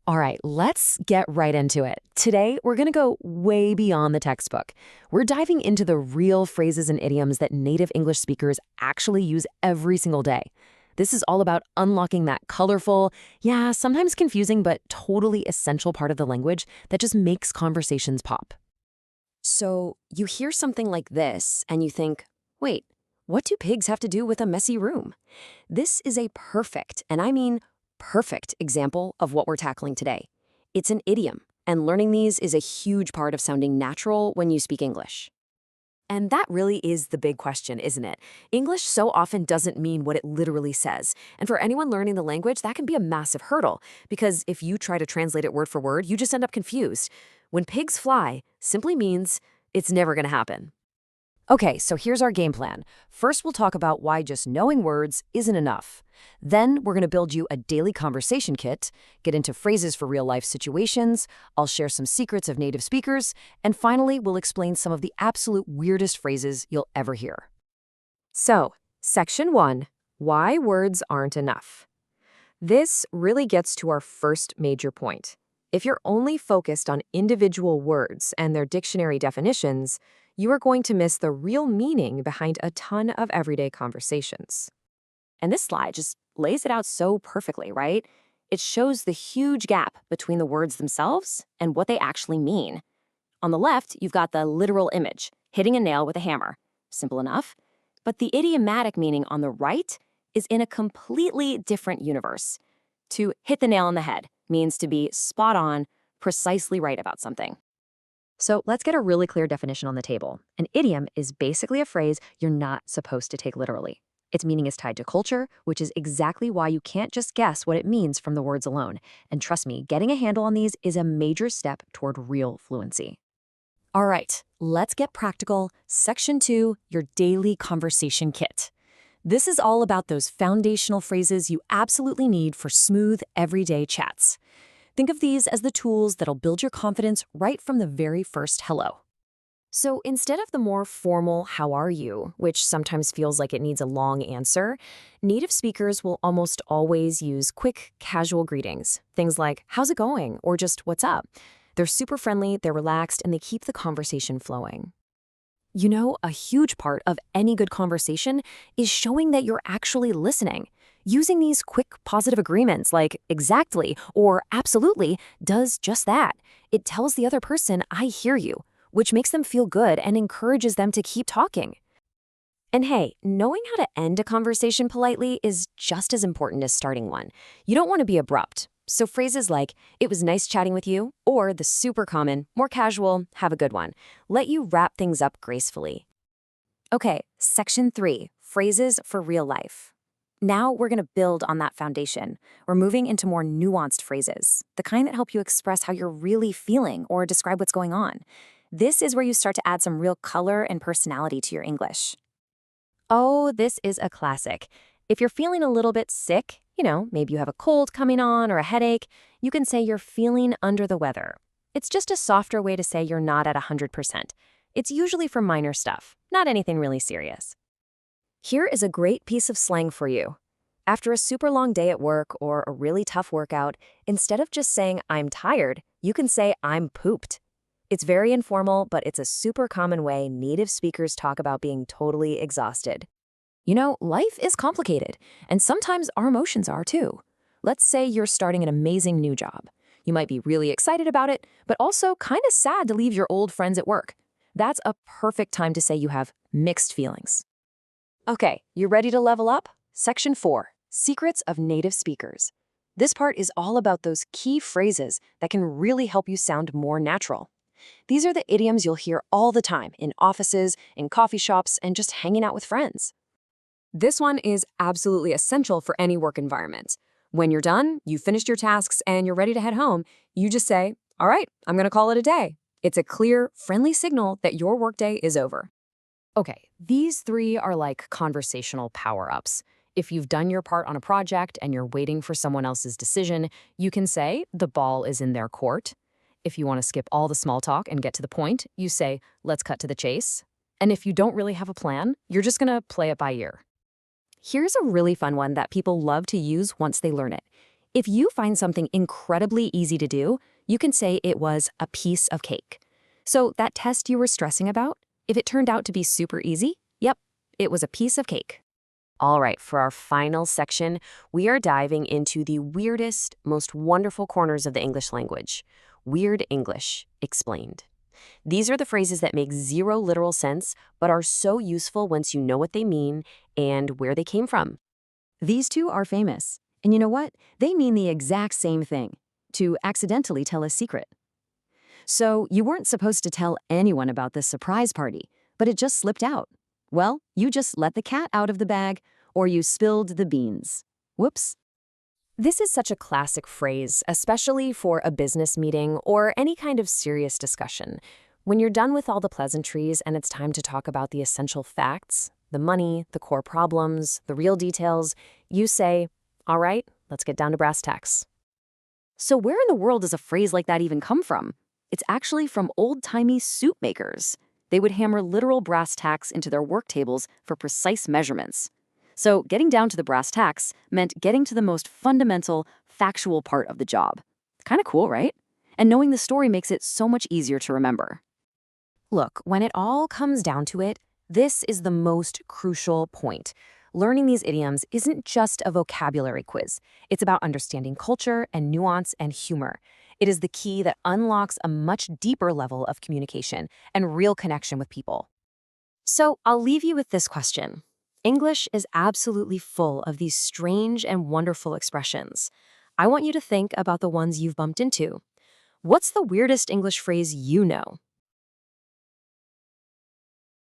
All right, let's get right into it. Today, we're going to go way beyond the textbook. We're diving into the real phrases and idioms that native English speakers actually use every single day. This is all about unlocking that colorful, yeah, sometimes confusing, but totally essential part of the language that just makes conversations pop. So, you hear something like this, and you think, wait, what do pigs have to do with a messy room? This is a perfect, and I mean perfect example of what we're tackling today. It's an idiom, and learning these is a huge part of sounding natural when you speak English. And that really is the big question, isn't it? English so often doesn't mean what it literally says. And for anyone learning the language, that can be a massive hurdle, because if you try to translate it word for word, you just end up confused. When pigs fly simply means it's never going to happen. Okay, so here's our game plan. First, we'll talk about why just knowing words isn't enough. Then, we're going to build you a daily conversation kit, get into phrases for real-life situations, I'll share some secrets of native speakers, and finally, we'll explain some of the absolute weirdest phrases you'll ever hear. So, Section 1, Why Words Aren't Enough. This really gets to our first major point. If you're only focused on individual words and their dictionary definitions, you are going to miss the real meaning behind a ton of everyday conversations. And this slide just lays it out so perfectly, right? It shows the huge gap between the words themselves and what they actually mean. On the left, you've got the literal image, hitting a nail with a hammer. Simple enough. But the idiomatic meaning on the right is in a completely different universe. To hit the nail on the head means to be spot on, precisely right about something. So let's get a really clear definition on the table. An idiom is basically a phrase you're not supposed to take literally. Its meaning is tied to culture, which is exactly why you can't just guess what it means from the words alone. And trust me, getting a handle on these is a major step toward real fluency. All right, let's get practical. Section 2, your daily conversation kit. This is all about those foundational phrases you absolutely need for smooth, everyday chats. Think of these as the tools that'll build your confidence right from the very first hello. So instead of the more formal "how are you," which sometimes feels like it needs a long answer, native speakers will almost always use quick, casual greetings. Things like, "How's it going?" or just, "What's up?" They're super friendly, they're relaxed, and they keep the conversation flowing. You know, a huge part of any good conversation is showing that you're actually listening. Using these quick positive agreements like "exactly" or "absolutely" does just that. It tells the other person, "I hear you," which makes them feel good and encourages them to keep talking. And hey, knowing how to end a conversation politely is just as important as starting one. You don't want to be abrupt. So phrases like, "It was nice chatting with you," or the super common, more casual, "have a good one," let you wrap things up gracefully. Okay, Section 3, Phrases for Real Life. Now we're going to build on that foundation. We're moving into more nuanced phrases, the kind that help you express how you're really feeling or describe what's going on. This is where you start to add some real color and personality to your English. Oh, this is a classic. If you're feeling a little bit sick, maybe you have a cold coming on or a headache, you can say you're feeling under the weather. It's just a softer way to say you're not at 100%. It's usually for minor stuff, not anything really serious. Here is a great piece of slang for you. After a super long day at work or a really tough workout, instead of just saying "I'm tired," you can say "I'm pooped." It's very informal, but it's a super common way native speakers talk about being totally exhausted. Life is complicated, and sometimes our emotions are too. Let's say you're starting an amazing new job. You might be really excited about it, but also kind of sad to leave your old friends at work. That's a perfect time to say you have mixed feelings. Okay, you ready to level up? Section 4, Secrets of Native Speakers. This part is all about those key phrases that can really help you sound more natural. These are the idioms you'll hear all the time in offices, in coffee shops, and just hanging out with friends. This one is absolutely essential for any work environment. When you're done, you've finished your tasks, and you're ready to head home, you just say, "All right, I'm going to call it a day." It's a clear, friendly signal that your workday is over. Okay, these 3 are like conversational power-ups. If you've done your part on a project and you're waiting for someone else's decision, you can say "the ball is in their court." If you want to skip all the small talk and get to the point, you say "let's cut to the chase." And if you don't really have a plan, you're just going to play it by ear. Here's a really fun one that people love to use once they learn it. If you find something incredibly easy to do, you can say it was a piece of cake. So that test you were stressing about, if it turned out to be super easy, yep, it was a piece of cake. All right, for our final section, we are diving into the weirdest, most wonderful corners of the English language. Weird English, explained. These are the phrases that make zero literal sense, but are so useful once you know what they mean and where they came from. These two are famous. And you know what? They mean the exact same thing, to accidentally tell a secret. So you weren't supposed to tell anyone about this surprise party, but it just slipped out. Well, you just let the cat out of the bag, or you spilled the beans. Whoops. This is such a classic phrase, especially for a business meeting or any kind of serious discussion. When you're done with all the pleasantries and it's time to talk about the essential facts, the money, the core problems, the real details, you say, "All right, let's get down to brass tacks." So where in the world does a phrase like that even come from? It's actually from old-timey soup makers. They would hammer literal brass tacks into their work tables for precise measurements. So getting down to the brass tacks meant getting to the most fundamental, factual part of the job. Kind of cool, right? And knowing the story makes it so much easier to remember. Look, when it all comes down to it, this is the most crucial point. Learning these idioms isn't just a vocabulary quiz. It's about understanding culture and nuance and humor. It is the key that unlocks a much deeper level of communication and real connection with people. So I'll leave you with this question. English is absolutely full of these strange and wonderful expressions. I want you to think about the ones you've bumped into. What's the weirdest English phrase you know?